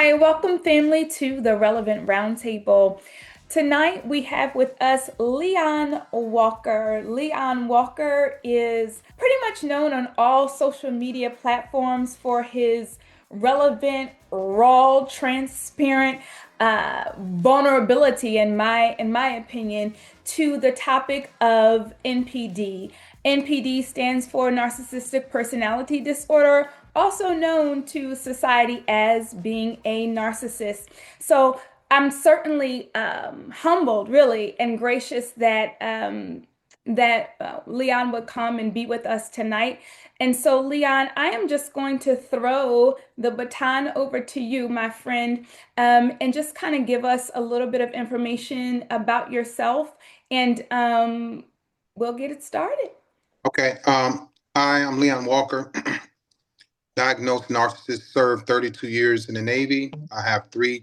Hi, welcome family to the Relevant Roundtable. Tonight we have with us Leon Walker. Leon Walker is pretty much known on all social media platforms for his relevant, raw, transparent vulnerability, in my opinion, to the topic of NPD. NPD stands for Narcissistic Personality Disorder, also known to society as being a narcissist. So I'm certainly humbled, really, and gracious that Leon would come and be with us tonight. And so, Leon, I am just going to throw the baton over to you, my friend, and just kind of give us a little bit of information about yourself, and we'll get it started. Okay. Hi, I'm Leon Walker, diagnosed narcissist, served 32 years in the Navy. I have three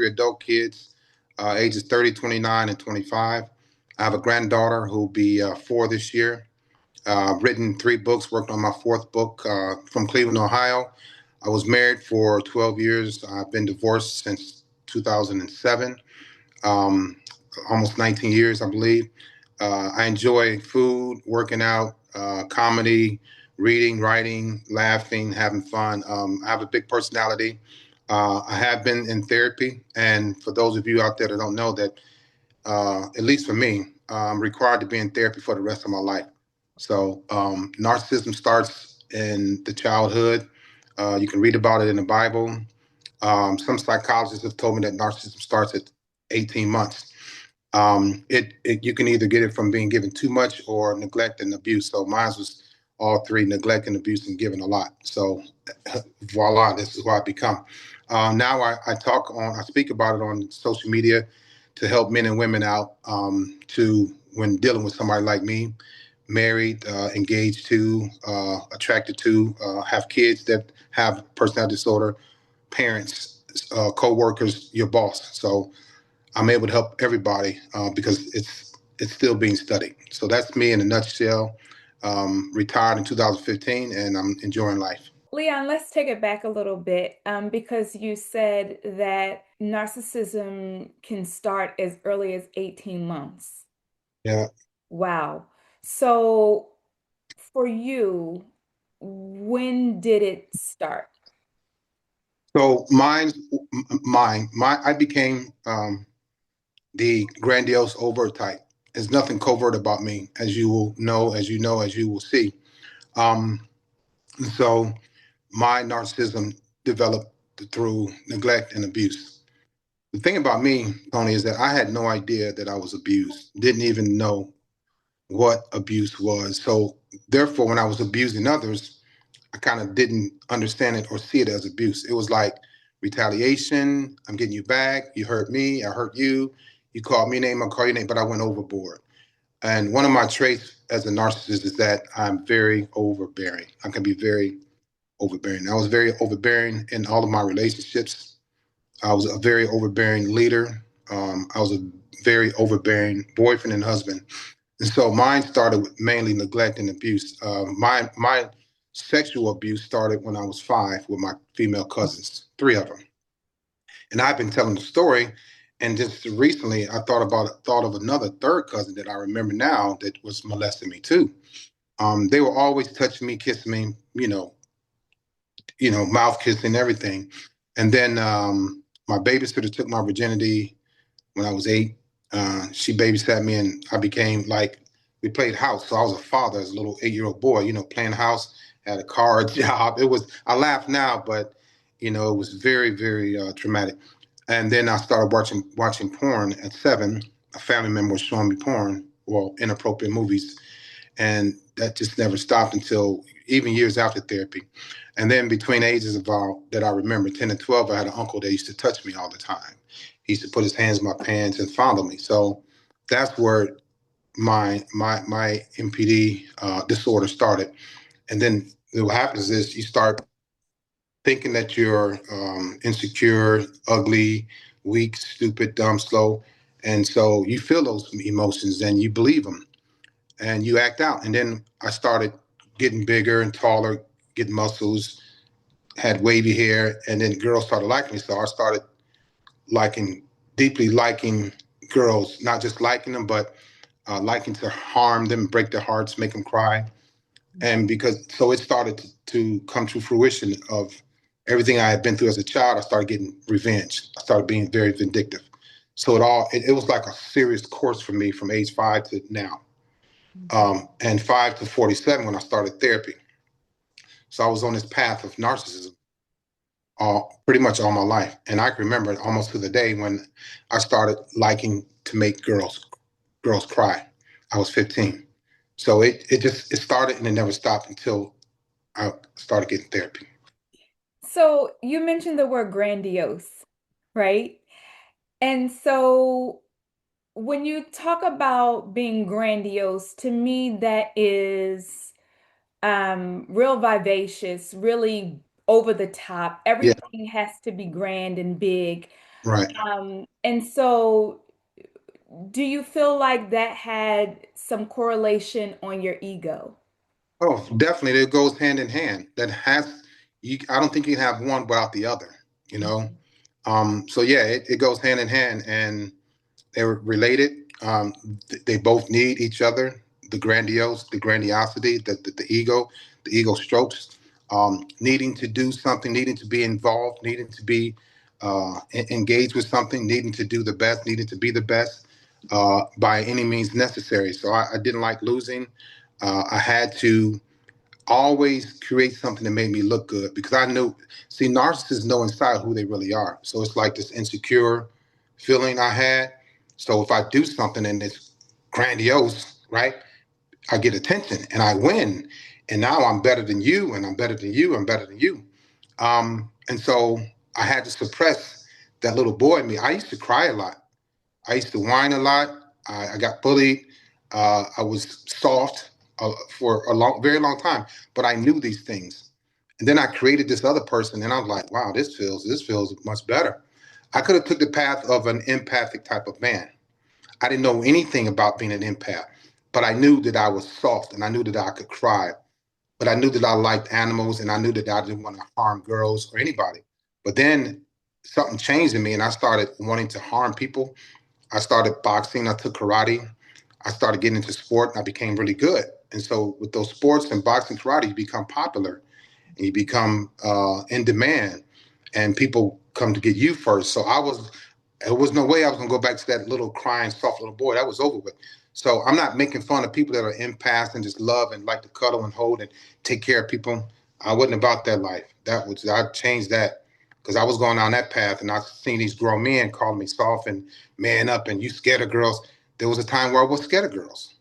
adult kids, ages 30, 29, and 25. I have a granddaughter who'll be 4 this year. Written 3 books, worked on my 4th book from Cleveland, Ohio. I was married for 12 years. I've been divorced since 2007, um, almost 19 years, I believe. I enjoy food, working out, comedy, reading, writing, laughing, having fun. I have a big personality. I have been in therapy. And for those of you out there that don't know that, at least for me, I'm required to be in therapy for the rest of my life. So narcissism starts in the childhood. You can read about it in the Bible. Some psychologists have told me that narcissism starts at 18 months. You can either get it from being given too much or neglect and abuse. So mine was all three: neglect and abuse, and given a lot. So voila, this is what I become. Now I speak about it on social media to help men and women out to when dealing with somebody like me, married, engaged to, attracted to, have kids that have personality disorder, parents, co-workers, your boss. So I'm able to help everybody because it's still being studied. So that's me in a nutshell. Retired in 2015, and I'm enjoying life. Leon, let's take it back a little bit because you said that narcissism can start as early as 18 months. Yeah. Wow. So for you, when did it start? So I became the grandiose overt type. There's nothing covert about me, as you will know, as you will see. Um, so my narcissism developed through neglect and abuse. The thing about me, Tony, is that I had no idea that I was abused. Didn't even know what abuse was. So therefore, when I was abusing others, I kind of didn't understand it or see it as abuse. It was like retaliation. I'm getting you back. You hurt me. I hurt you. You called me name. I call your name, but I went overboard. And one of my traits as a narcissist is that I'm very overbearing. I can be very overbearing. I was very overbearing in all of my relationships. I was a very overbearing leader. I was a very overbearing boyfriend and husband. And so mine started with mainly neglect and abuse. My sexual abuse started when I was 5 with my female cousins, 3 of them. And I've been telling the story. And just recently, I thought of another third cousin that I remember now that was molesting me too. They were always touching me, kissing me, mouth kissing, everything. And then my babysitter took my virginity when I was 8. She babysat me, and I became like, we played house. So I was a father as a little 8-year-old boy, playing house, had a car, a job. I laugh now, but, it was very, very traumatic. And then I started watching porn at 7. A family member was showing me porn, well, inappropriate movies. And that just never stopped until even years after therapy. And then between ages about that I remember, 10 and 12, I had an uncle that used to touch me all the time. He used to put his hands in my pants and fondle me. So that's where my MPD disorder started. And then what happens is you start thinking that you're insecure, ugly, weak, stupid, dumb, slow. And so you feel those emotions and you believe them and you act out. And then I started getting bigger and taller, getting muscles, had wavy hair, and then girls started liking me. So I started liking, deeply liking girls, not just liking them, but liking to harm them, break their hearts, make them cry. And because, so it started to come to fruition of everything I had been through as a child. I started getting revenge. I started being very vindictive. So it was like a serious course for me from age 5 to now. And 5 to 47 when I started therapy. So I was on this path of narcissism pretty much all my life. And I can remember almost to the day when I started liking to make girls cry. I was 15. So it started and it never stopped until I started getting therapy. So you mentioned the word grandiose, right? And so when you talk about being grandiose, to me, that is real vivacious, really over the top. Yeah, Everything has to be grand and big. right. And so do you feel like that had some correlation on your ego? Oh, definitely. It goes hand in hand. I don't think you can have one without the other, you know? So yeah, it goes hand in hand and they're related. They both need each other. The grandiosity, the ego strokes, needing to do something, needing to be involved, needing to be engaged with something, needing to do the best, needing to be the best by any means necessary. So I didn't like losing. I had to always create something that made me look good because I knew, see, narcissists know inside who they really are. So it's like this insecure feeling I had. So if I do something and it's grandiose, right, I get attention and I win. And now I'm better than you, and I'm better than you, I'm better than you. And so I had to suppress that little boy in me. I used to cry a lot. I used to whine a lot. I got bullied. I was soft for a very long time, but I knew these things. And then I created this other person, and I was like, "Wow, this feels much better." I could have took the path of an empathic type of man. I didn't know anything about being an empath, but I knew that I was soft, and I knew that I could cry, but I knew that I liked animals, and I knew that I didn't want to harm girls or anybody. But then something changed in me, and I started wanting to harm people. I started boxing. I took karate. I started getting into sport. And I became really good. And so with those sports and boxing, karate, you become popular and you become in demand, and people come to get you first. So there was no way I was gonna go back to that little crying, soft little boy. That was over with. So I'm not making fun of people that are empaths and just love and like to cuddle and hold and take care of people. I wasn't about that life. I changed that because I was going down that path and I seen these grown men calling me soft and man up and you scared of girls. There was a time where I was scared of girls,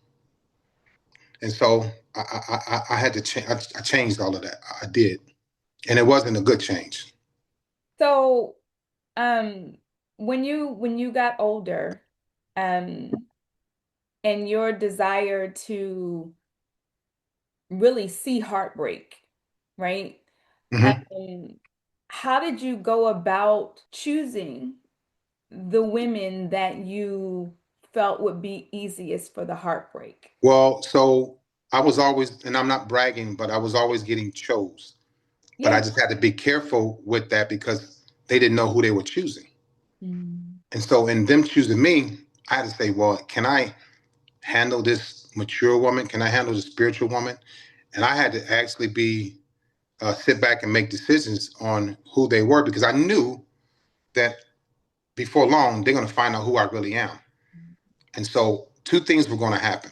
and so I had to change. I changed all of that. I did, and it wasn't a good change. So, um, when you got older, um, and your desire to really see heartbreak, right? Mm-hmm. Um, how did you go about choosing the women that you felt would be easiest for the heartbreak? Well, so I was always, and I'm not bragging, but I was always getting chose. But I Yeah. just had to be careful with that because they didn't know who they were choosing. Mm. And so in them choosing me, I had to say, well, can I handle this mature woman? Can I handle this spiritual woman? And I had to actually sit back and make decisions on who they were because I knew that before long, they're going to find out who I really am. And so two things were going to happen.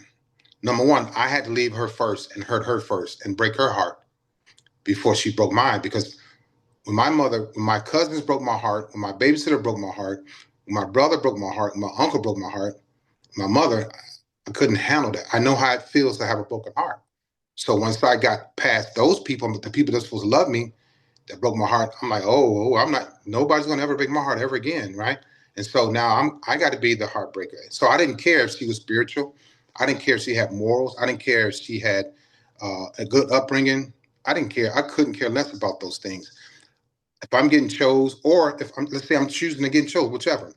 Number one, I had to leave her first and hurt her first and break her heart before she broke mine. Because when my cousins broke my heart, when my babysitter broke my heart, when my brother broke my heart, when my uncle broke my heart, my mother, I couldn't handle that. I know how it feels to have a broken heart. So once I got past those people, the people that's supposed to love me, that broke my heart, I'm like, I'm not, nobody's gonna ever break my heart ever again, right? And so now I got to be the heartbreaker. So I didn't care if she was spiritual, I didn't care if she had morals, I didn't care if she had a good upbringing. I didn't care. I couldn't care less about those things. If I'm getting chose, or if let's say I'm choosing to get chose, whichever,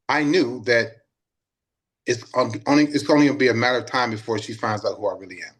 I knew that it's only gonna be a matter of time before she finds out who I really am.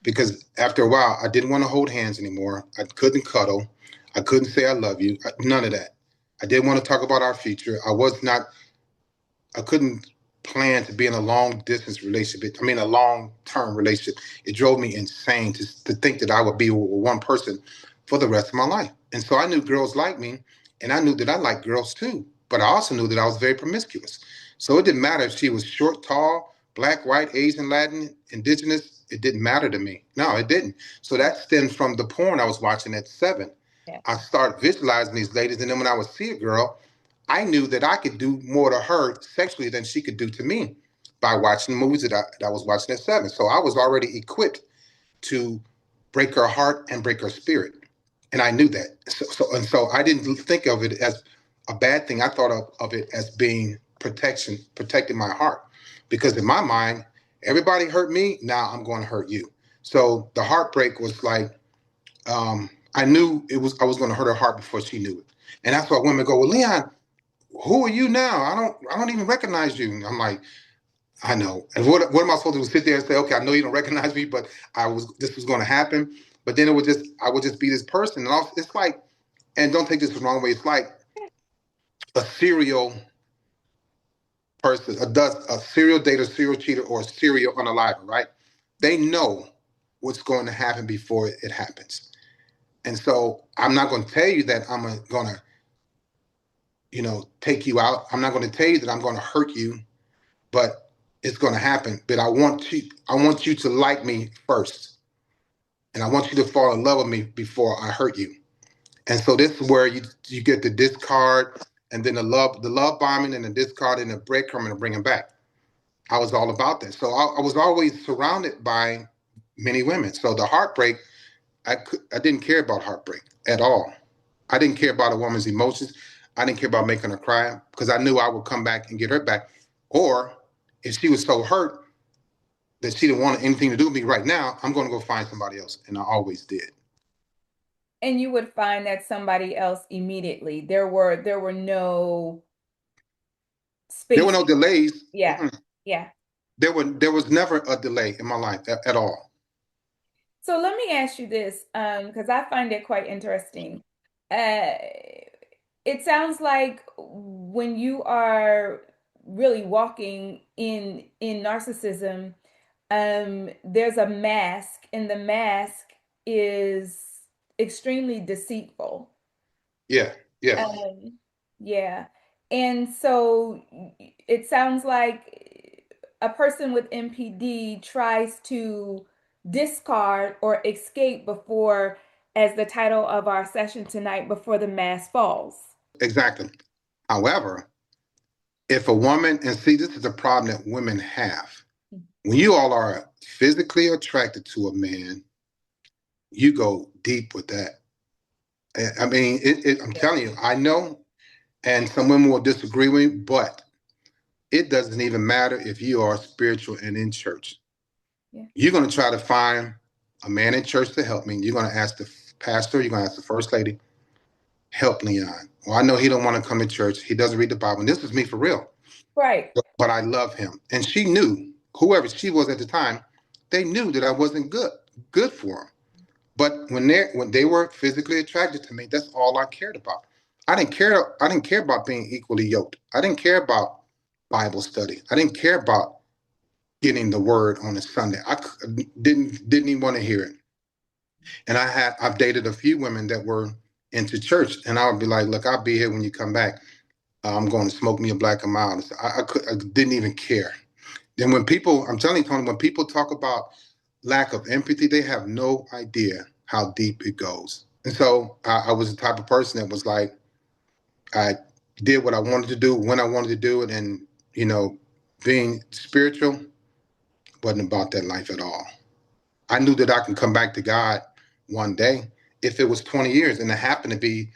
because after a while, I didn't want to hold hands anymore. I couldn't cuddle. I couldn't say I love you. None of that. I didn't want to talk about our future. I couldn't plan to be in a long distance relationship. I mean, a long term relationship. It drove me insane to think that I would be with one person for the rest of my life. And so I knew girls like me, and I knew that I liked girls too. But I also knew that I was very promiscuous. So it didn't matter if she was short, tall, black, white, Asian, Latin, indigenous. It didn't matter to me. No, it didn't. So that stemmed from the porn I was watching at 7. Yeah. I started visualizing these ladies, and then when I would see a girl, I knew that I could do more to her sexually than she could do to me by watching the movies that I was watching at 7. So I was already equipped to break her heart and break her spirit. And I knew that. So I didn't think of it as a bad thing. I thought of it as being protection, protecting my heart. Because in my mind, everybody hurt me, now I'm going to hurt you. So the heartbreak was like, I knew I was going to hurt her heart before she knew it. And that's why women go, well, Leon, who are you now? I don't even recognize you. I'm like, I know. And what am I supposed to do? Sit there and say, okay, I know you don't recognize me, but this was going to happen. But then I would just be this person. And it's like, and don't take this the wrong way. It's like a serial person, a serial dater, serial cheater, or a serial unaliver, right? They know what's going to happen before it happens. And so I'm not going to tell you that I'm going to, take you out. I'm not going to tell you that I'm going to hurt you, but it's going to happen. But I want you to like me first, and I want you to fall in love with me before I hurt you. And so this is where you get the discard, and then the love bombing, and the discard, and the breadcrumbing, and bringing back. I was all about that. So I was always surrounded by many women. So the heartbreak, I didn't care about heartbreak at all. I didn't care about a woman's emotions. I didn't care about making her cry because I knew I would come back and get her back. Or if she was so hurt that she didn't want anything to do with me right now, I'm going to go find somebody else. And I always did. And you would find that somebody else immediately. There were no There were no spaces. delays. Yeah. Mm-mm. Yeah. There was never a delay in my life at all. So let me ask you this, because I find it quite interesting. Uh, it sounds like when you are really walking in narcissism, there's a mask, and the mask is extremely deceitful. Yeah. Yes. Um, yeah. And so it sounds like a person with MPD tries to discard or escape before, as the title of our session tonight, before the mask falls. Exactly. However, if a woman, and see, this is a problem that women have. When you all are physically attracted to a man, you go deep with that. I mean, I'm Yeah. telling you, I know, and some women will disagree with me, but it doesn't even matter if you are spiritual and in church. Yeah. You're going to try to find a man in church to help me. You're going to ask the pastor, you're going to ask the first lady, help Leon. Well, I know he don't want to come to church. He doesn't read the Bible. And this is me for real. Right. But I love him. And she knew, whoever she was at the time, they knew that I wasn't good for him. But when they were physically attracted to me, that's all I cared about. I didn't care about being equally yoked. I didn't care about Bible study. I didn't care about getting the word on a Sunday. I didn't even want to hear it. And I've dated a few women that were into church, and I would be like, look, I'll be here when you come back. I'm going to smoke me a black and mild. I didn't even care. Then I'm telling you, Tony, when people talk about lack of empathy, they have no idea how deep it goes. And so I was the type of person that was like, I did what I wanted to do when I wanted to do it. And, you know, being spiritual wasn't about that life at all. I knew that I can come back to God one day if it was 20 years. And it happened to be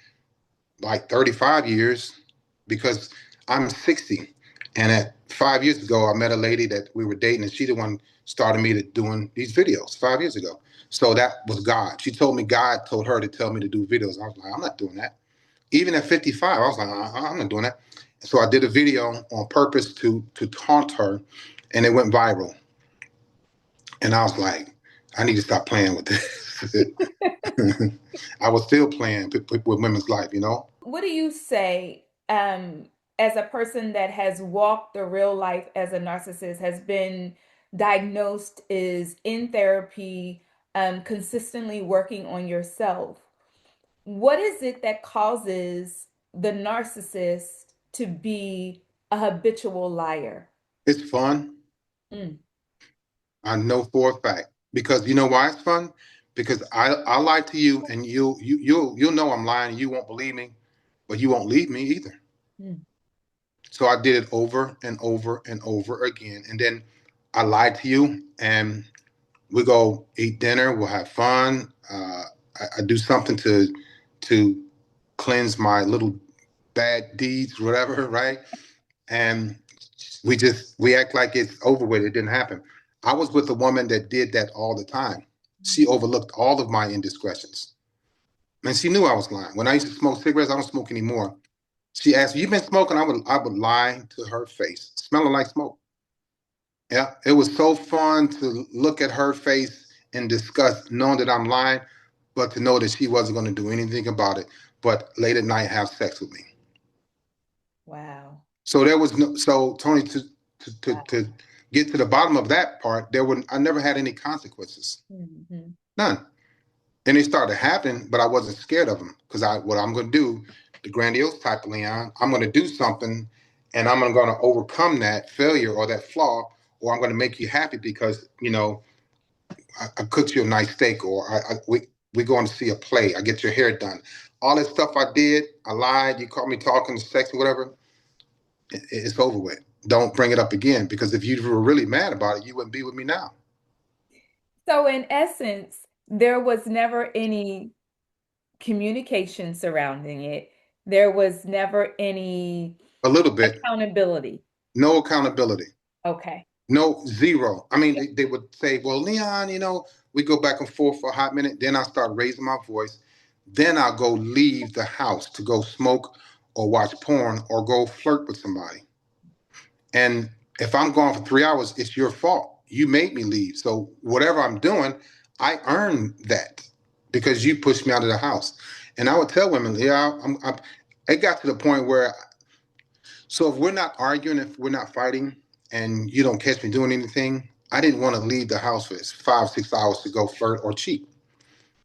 like 35 years because I'm 60. And at 5 years ago, I met a lady that we were dating, and she the one started me to doing these videos 5 years ago. So that was God. She told me God told her to tell me to do videos. I was like, I'm not doing that. Even at 55, I was like, I'm not doing that. So I did a video on purpose to taunt her, and it went viral. And I was like, I need to stop playing with this. I was still playing with women's life, you know? What do you say as a person that has walked the real life as a narcissist, has been diagnosed, is in therapy, consistently working on yourself? What is it that causes the narcissist to be a habitual liar? It's fun. Mm, I know for a fact. Because you know why it's fun? Because I lie to you and you'll know I'm lying and you won't believe me, but you won't leave me either. mm, So I did it over and over and over again. And then I lied to you and we go eat dinner, we'll have fun. I do something to cleanse my little bad deeds, whatever, right? And we act like it's over with. It didn't happen. I was with a woman that did that all the time. She overlooked all of my indiscretions, and she knew I was lying. When I used to smoke cigarettes, I don't smoke anymore. She asked, "You've been smoking?" I would lie to her face, smelling like smoke. Yeah, it was so fun to look at her face in disgust, knowing that I'm lying, but to know that she wasn't going to do anything about it. But late at night, have sex with me. wow. So there was no. So Tony, Wow. to get to the bottom of that part, there were I never had any consequences, Mhm. none. And they started happening, but I wasn't scared of them because I what I'm going to do, the grandiose type of Leon, I'm going to do something, and I'm going to overcome that failure or that flaw, or I'm going to make you happy because I cooked you a nice steak, or we going to see a play. I get your hair done. All that stuff I did, I lied. You caught me talking, sex, or whatever. It's over with. Don't bring it up again because if you were really mad about it, you wouldn't be with me now. So, in essence, there was never any communication surrounding it. There was never any A little bit. accountability. No accountability. Okay. No, zero. I mean, they would say, well, Leon, we go back and forth for a hot minute. Then I start raising my voice. Then I'll go leave the house to go smoke or watch porn or go flirt with somebody. And if I'm gone for 3 hours, it's your fault. You made me leave. So whatever I'm doing, I earned that because you pushed me out of the house. And I would tell women, yeah, it got to the point where, so if we're not arguing, if we're not fighting, and you don't catch me doing anything, I didn't want to leave the house for 5, 6 hours to go flirt or cheat.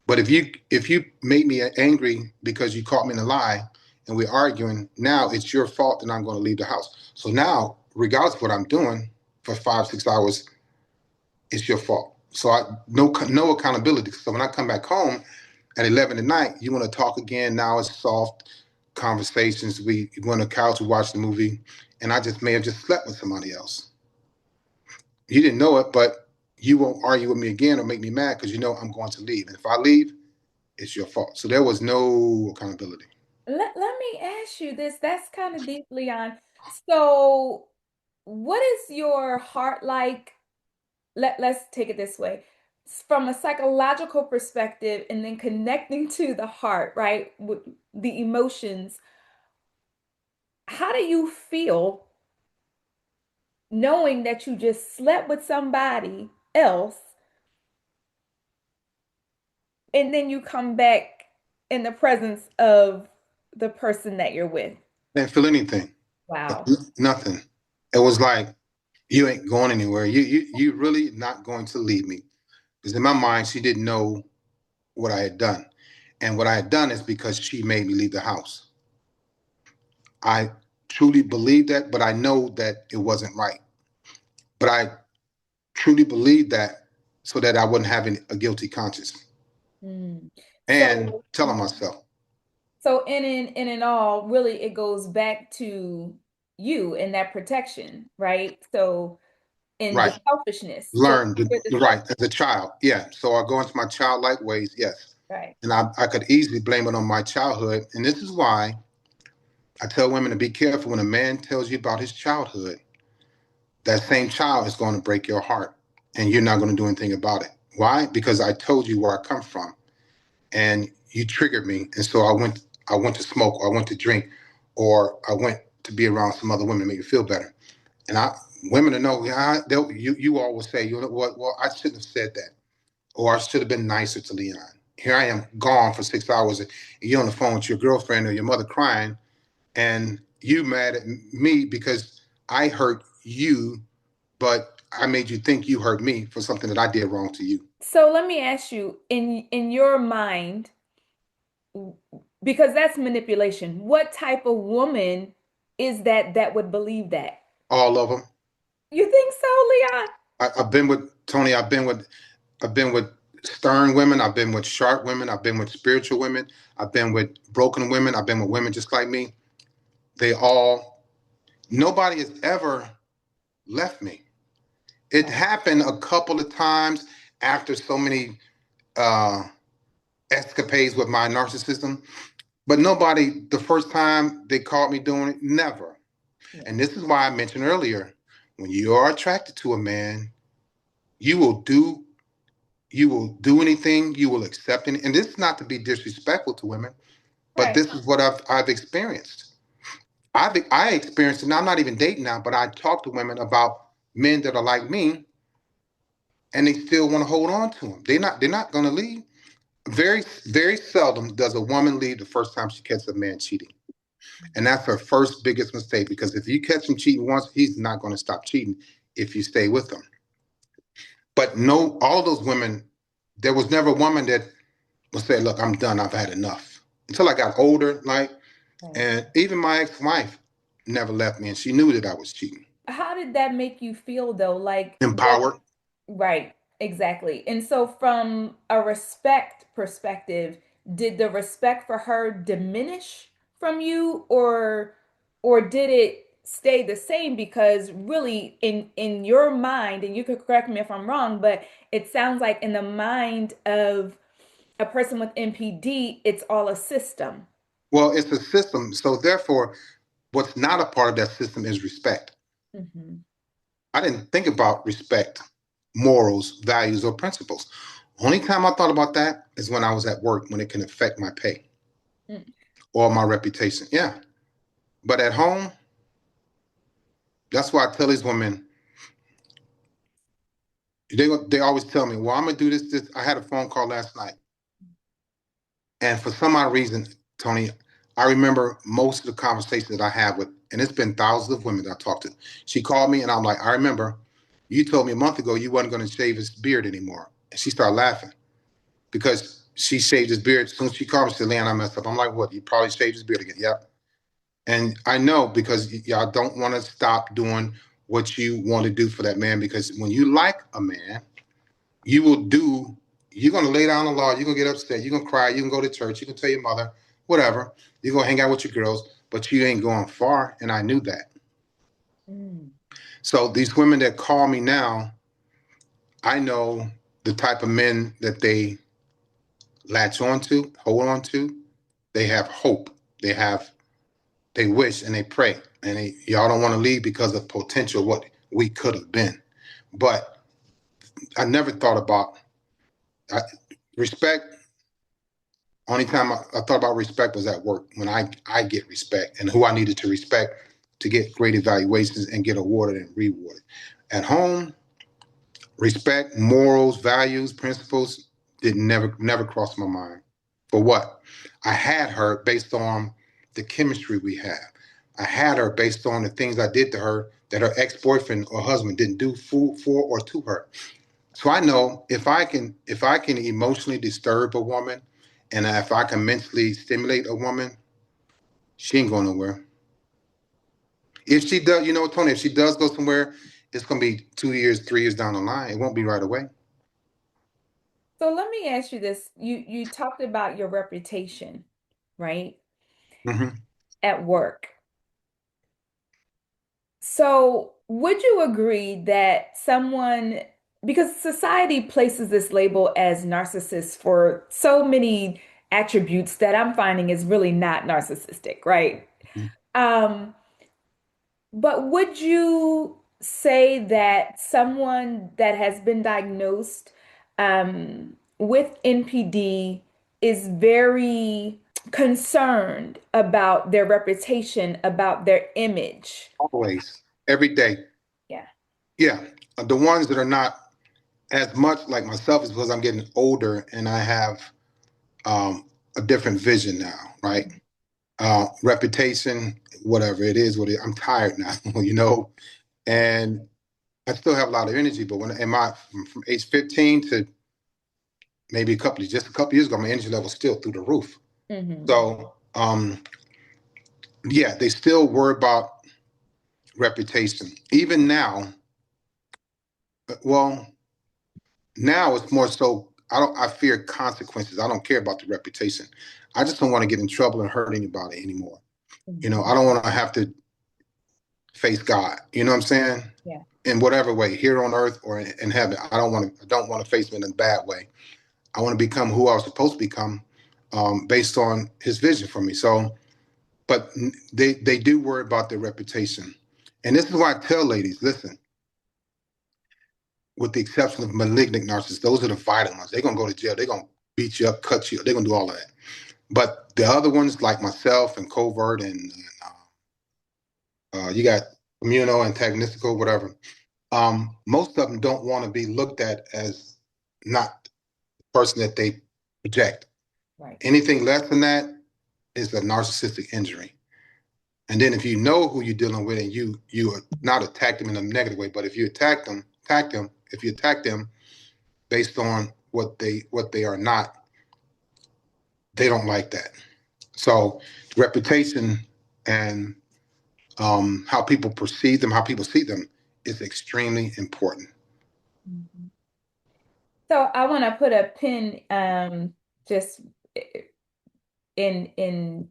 But if you made me angry because you caught me in a lie and we're arguing, now it's your fault and I'm going to leave the house. So now, regardless of what I'm doing for 5, 6 hours, it's your fault. So no accountability. So when I come back home at 11 at night, you want to talk again. Now it's soft conversations. We went on the couch, we watched the movie, and I just may have just slept with somebody else. You didn't know it, but you won't argue with me again or make me mad because you know I'm going to leave. And if I leave, it's your fault. So there was no accountability. Let me ask you this. That's kind of deep, Leon. So, what is your heart like? Let's take it this way. From a psychological perspective, and then connecting to the heart, right? With the emotions, how do you feel knowing that you just slept with somebody else and then you come back in the presence of the person that you're with? I didn't feel anything. Wow. Nothing. It was like you ain't going anywhere. You really not going to leave me. Because in my mind, she didn't know what I had done. And what I had done is because she made me leave the house. I truly believe that, but I know that it wasn't right. But I truly believe that so that I wouldn't have a guilty conscience Mm. and So, telling myself, so in all, really, it goes back to you and that protection, right? So, in the right, selfishness. So, learn with the right as a child. Yeah. So I go into my childlike ways, yes. right. And I could easily blame it on my childhood. And this is why I tell women to be careful when a man tells you about his childhood. That same child is going to break your heart and you're not going to do anything about it. Why? Because I told you where I come from and you triggered me. And so I went to smoke or I went to drink or I went to be around some other women to make me feel better. And women to know, yeah, you all will say, you know what, well, I shouldn't have said that. or I should have been nicer to Leon. Here I am gone for 6 hours, and you're on the phone with your girlfriend or your mother crying, and you mad at me because I hurt you, but I made you think you hurt me for something that I did wrong to you. So let me ask you, in your mind, because that's manipulation, what type of woman is that would believe that? All of them. You think so, Leon? I've been with Tony. I've been with stern women. I've been with sharp women. I've been with spiritual women. I've been with broken women. I've been with women just like me. They all, nobody has ever left me. It Right. happened a couple of times after so many uh, escapades with my narcissism, but nobody, the first time they caught me doing it, never. Yeah. And this is why I mentioned earlier, when you are attracted to a man, you will do you will do anything, you will accept anything. And this is not to be disrespectful to women, but Right. this is what I've experienced. I experienced it. Now I'm not even dating now, but I talk to women about men that are like me, and they still want to hold on to them. They're not going to leave. Very seldom does a woman leave the first time she catches a man cheating, and that's her first biggest mistake. Because if you catch him cheating once, he's not going to stop cheating if you stay with him. But no, all those women, there was never a woman that would say, "Look, I'm done. I've had enough." Until I got older, like, Right. and even my ex-wife never left me, and she knew that I was cheating. How did that make you feel though? Like what? Empowered. Right, exactly. And so from a respect perspective, did the respect for her diminish from you, or did it stay the same? Because really in your mind, and you could correct me if I'm wrong, but it sounds like in the mind of a person with NPD, it's all a system. Well, it's a system, so therefore, what's not a part of that system is respect. Hmm. I didn't think about respect, morals, values, or principles. Only time I thought about that is when I was at work, when it can affect my pay or my reputation. Yeah. But at home, that's why I tell these women, they always tell me, well, I'm going to do this. I had a phone call last night. And for some odd reason, Tony, I remember most of the conversations that I have with, and it's been thousands of women that I talked to. She called me and I'm like, I remember you told me a month ago you wasn't going to shave his beard anymore. And she started laughing because she shaved his beard. As soon as she called me, she said, Leon, I messed up. I'm like, what? You probably shaved his beard again. Yep. And I know because y'all don't want to stop doing what you want to do for that man, because when you like a man, you will do, you're going to lay down the law, you're going to get upset, you're going to cry, you can go to church, you can tell your mother, whatever, you're going to hang out with your girls, but you ain't going far. And I knew that. Mm. So these women that call me now, I know the type of men that they latch on to, hold on to. They have hope. They wish and they pray. And y'all don't want to leave because of potential what we could have been. But I never thought about I, respect. Only time I thought about respect was at work, when I get respect and who I needed to respect to get great evaluations and get awarded and rewarded. At home, respect, morals, values, principles did never cross my mind. For what? I had her based on the chemistry we have. I had her based on the things I did to her that her ex-boyfriend or husband didn't do for or to her. So I know if I can emotionally disturb a woman, and if I can mentally stimulate a woman, she ain't going nowhere. If she does, Tony, if she does go somewhere, it's gonna be 2 years, 3 years down the line. It won't be right away. So let me ask you this. You talked about your reputation, right? Hmm. At work. So, would you agree that someone, because society places this label as narcissist for so many attributes that I'm finding is really not narcissistic, right? Um, but would you say that someone that has been diagnosed with NPD is very concerned about their reputation, about their image? Always, every day. Yeah. Yeah, the ones that are not. as much like myself is because I'm getting older and I have a different vision now, right? Reputation, whatever it is, what it, I'm tired now, you know, and I still have a lot of energy. But when am I from age 15 to maybe just a couple years ago, my energy level is still through the roof. Mm-hmm. So yeah, they still worry about reputation. Even now, well, now it's more so I fear consequences. I don't care about the reputation. I just don't want to get in trouble and hurt anybody anymore. You know, Mm-hmm. I don't want to have to face God. You know what I'm saying? Yeah. In whatever way, here on earth or in heaven. I don't want to face him in a bad way. I want to become who I was supposed to become, based on his vision for me. So, but they do worry about their reputation. And this is why I tell ladies, listen, with the exception of malignant narcissists, those are the violent ones. They're gonna go to jail. They're gonna beat you up, cut you. They're gonna do all of that. But the other ones, like myself and covert, and you got communal, antagonistical, whatever. Most of them don't want to be looked at as not the person that they project. Right. Anything less than that is a narcissistic injury. And then if you know who you're dealing with and you not attack them in a negative way, but if you attack them, if you attack them based on what they are not, they don't like that. So reputation and how people perceive them, how people see them is extremely important. Mm-hmm. So I want to put a pin just in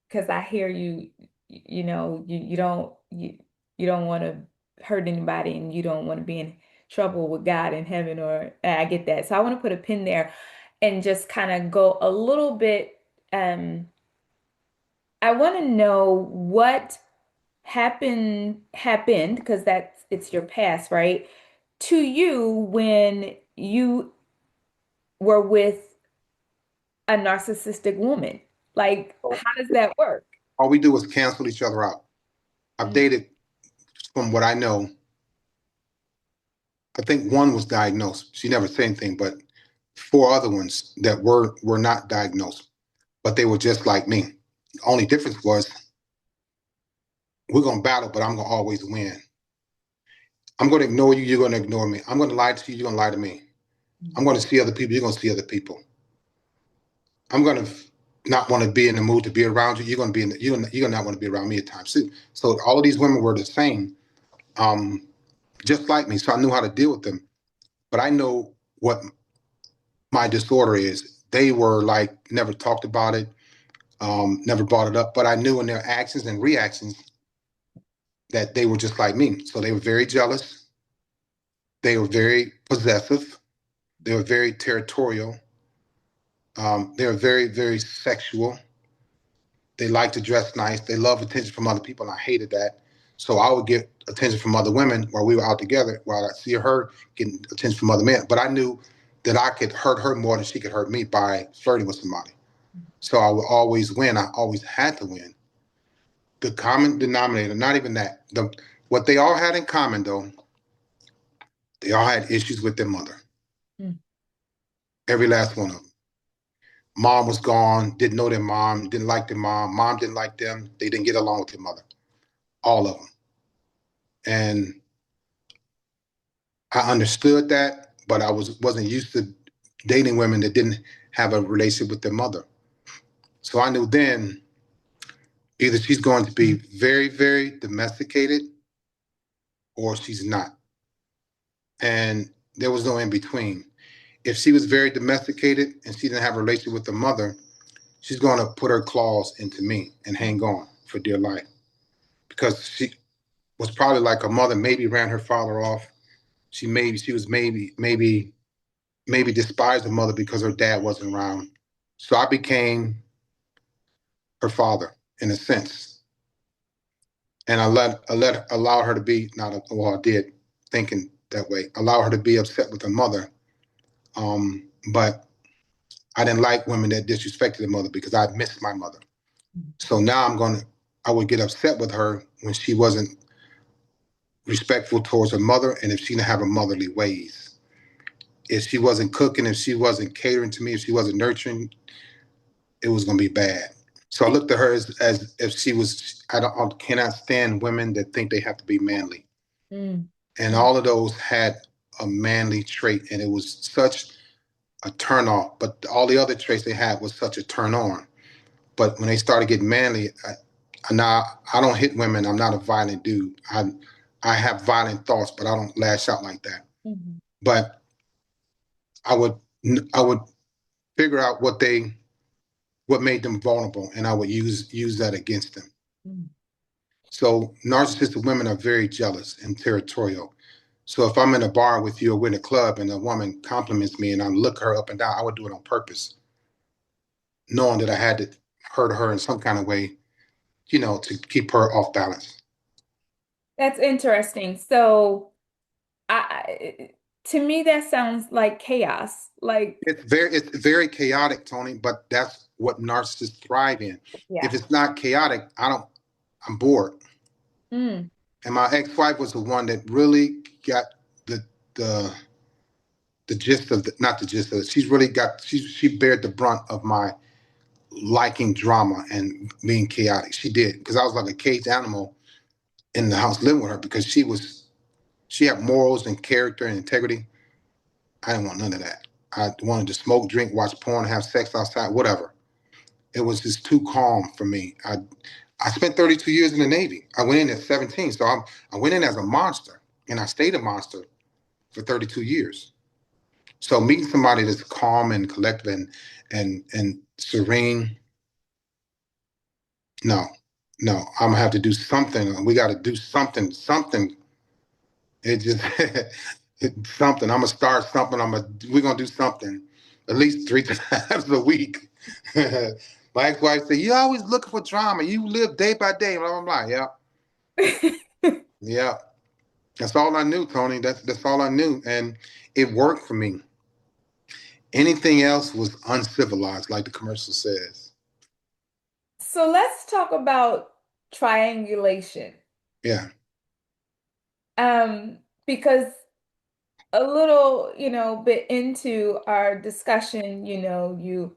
because I hear you, you know, you don't want to hurt anybody and you don't want to be in trouble with God in heaven, or I get that. So I want to put a pin there and just kind of go a little bit. I want to know what happened because it's your past, right? To you when you were with a narcissistic woman. Like, how does that work? All we do is cancel each other out. I've Mm. dated, from what I know, I think one was diagnosed. She never said anything, but four other ones that were not diagnosed, but they were just like me. The only difference was we're gonna battle, but I'm gonna always win. I'm gonna ignore you, you're gonna ignore me. I'm gonna lie to you, you're gonna lie to me. I'm gonna see other people, you're gonna see other people. I'm gonna not want to be in the mood to be around you. You're gonna be in the, you're gonna not want to be around me at times too. So all of these women were the same, um, just like me. So I knew how to deal with them. But I know what my disorder is. They were like never talked about it, never brought it up. But I knew in their actions and reactions that they were just like me. So they were very jealous. They were very possessive. They were very territorial. They were very, very sexual. They like to dress nice. They love attention from other people, and I hated that. So I would get attention from other women while we were out together, while I see her getting attention from other men. But I knew that I could hurt her more than she could hurt me by flirting with somebody. So I would always win. I always had to win. The common denominator, not even that. What they all had in common, though, they all had issues with their mother. Mm. Every last one of them. Mom was gone, didn't know their mom, didn't like their mom. Mom didn't like them. They didn't get along with their mother. All of them. And I understood that, but I wasn't used to dating women that didn't have a relationship with their mother. So I knew then either she's going to be very, very domesticated or she's not. And there was no in between. If she was very domesticated and she didn't have a relationship with the mother, she's going to put her claws into me and hang on for dear life because she was probably like her mother, maybe ran her father off. She was maybe despised her mother because her dad wasn't around. So I became her father in a sense. And allow her to be, not, well, I did thinking that way, allow her to be upset with her mother. But I didn't like women that disrespected their mother because I missed my mother. So now I would get upset with her when she wasn't respectful towards her mother and if she didn't have her motherly ways. if she wasn't cooking, if she wasn't catering to me, if she wasn't nurturing, it was going to be bad. So I looked at her as if she was. I cannot stand women that think they have to be manly, Mm. and all of those had a manly trait, and it was such a turn off. But all the other traits they had was such a turn on. But when they started getting manly, now I don't hit women. I'm not a violent dude. I have violent thoughts, but I don't lash out like that. Mm-hmm. But I would I would figure out what made them vulnerable, and I would use that against them. Mm. So narcissistic women are very jealous and territorial. So if I'm in a bar with you or we're in a club and a woman compliments me and I look her up and down, I would do it on purpose, knowing that I had to hurt her in some kind of way, to keep her off balance. That's interesting. So, to me, that sounds like chaos. Like, It's very chaotic, Tony, but that's what narcissists thrive in. If yeah. it's not chaotic, I'm bored. Mm. And my ex-wife was the one that really got the the the gist of not the gist of it. She's really got she bared the brunt of my liking drama and being chaotic. She did, because I was like a caged animal in the house living with her, because she had morals and character and integrity. I didn't want none of that. I wanted to smoke, drink, watch porn, have sex outside, whatever. It was just too calm for me. I spent 32 years in the Navy. I went in at 17, so I went in as a monster, and I stayed a monster for 32 years. So meeting somebody that's calm and collected and serene, no, no, I'm gonna have to do something. We got to do something. It just it's something. I'm gonna start something. We're gonna do something at least 3 times a week. My ex-wife said, "You always looking for drama. You live day by day." And I'm like, "Yeah, yeah." That's all I knew, Tony. That's all I knew, and it worked for me. Anything else was uncivilized, like the commercial says. So let's talk about triangulation. Yeah. Because a little, bit into our discussion, you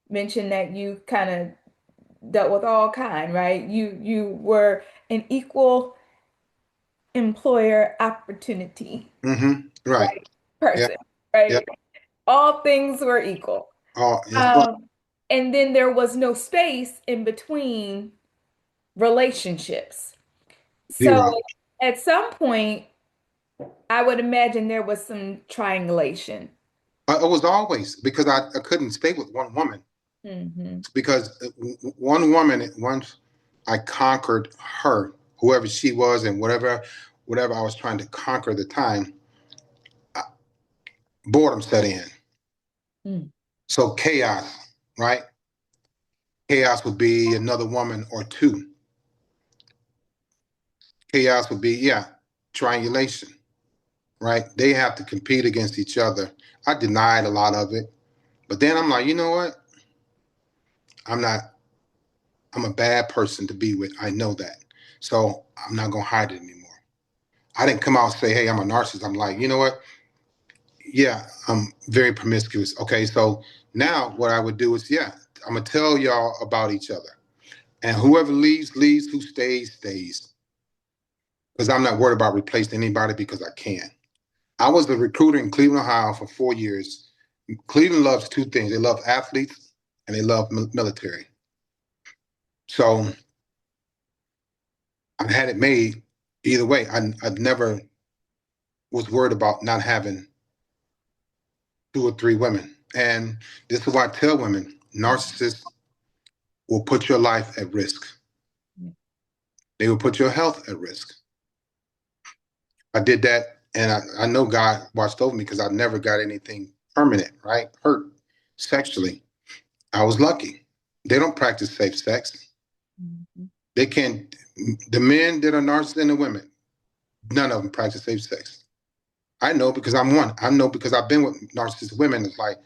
mentioned that you kind of dealt with all kind, right? You were an equal employer opportunity, Mm-hmm. Right. right? Yeah. Person, Yeah. right? All things were equal. Oh, yes. Um, and then there was no space in between relationships. So Zero. at some point, I would imagine there was some triangulation. It was always because I couldn't stay with one woman, Hmm. because one woman, once I conquered her, whoever she was, and whatever I was trying to conquer at the time, boredom set in. Mm. So chaos, right? Chaos would be another woman or two. Chaos would be, yeah, triangulation, right? They have to compete against each other. I denied a lot of it, but then I'm like, you know what? I'm not. I'm a bad person to be with. I know that, so I'm not gonna hide it anymore. I didn't come out and say, hey, I'm a narcissist. I'm like, you know what? Yeah, I'm very promiscuous. Okay, so now what I would do is, yeah, I'm gonna tell y'all about each other, and whoever leaves, leaves. Who stays, stays. Because I'm not worried about replacing anybody, because I can. I was a recruiter in Cleveland, Ohio for 4 years. Cleveland loves two things: they love athletes and they love military. So I had it made either way. I never was worried about not having two or three women. And this is why I tell women: narcissists will put your life at risk. They will put your health at risk. I did that, and I know God watched over me, because I never got anything permanent, right? Hurt sexually. I was lucky. They don't practice safe sex. Mhm. They can't. The men that are narcissists and the women, none of them practice safe sex. I know, because I'm one. I know because I've been with narcissistic women. It's like,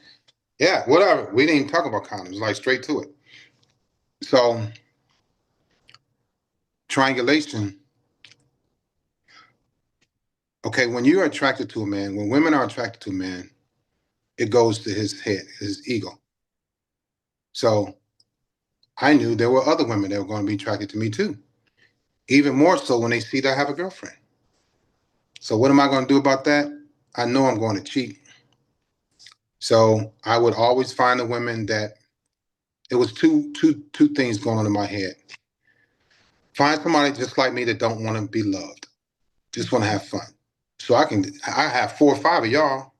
yeah, whatever. We didn't even talk about condoms. Like, straight to it. So triangulation. Okay, when you're attracted to a man, when women are attracted to a man, it goes to his head, his ego. So I knew there were other women that were going to be attracted to me too. Even more so when they see that I have a girlfriend. So what am I going to do about that? I know I'm going to cheat. So I would always find the women that it was two things going on in my head. Find somebody just like me that don't want to be loved, just want to have fun. So I have 4 or 5 of y'all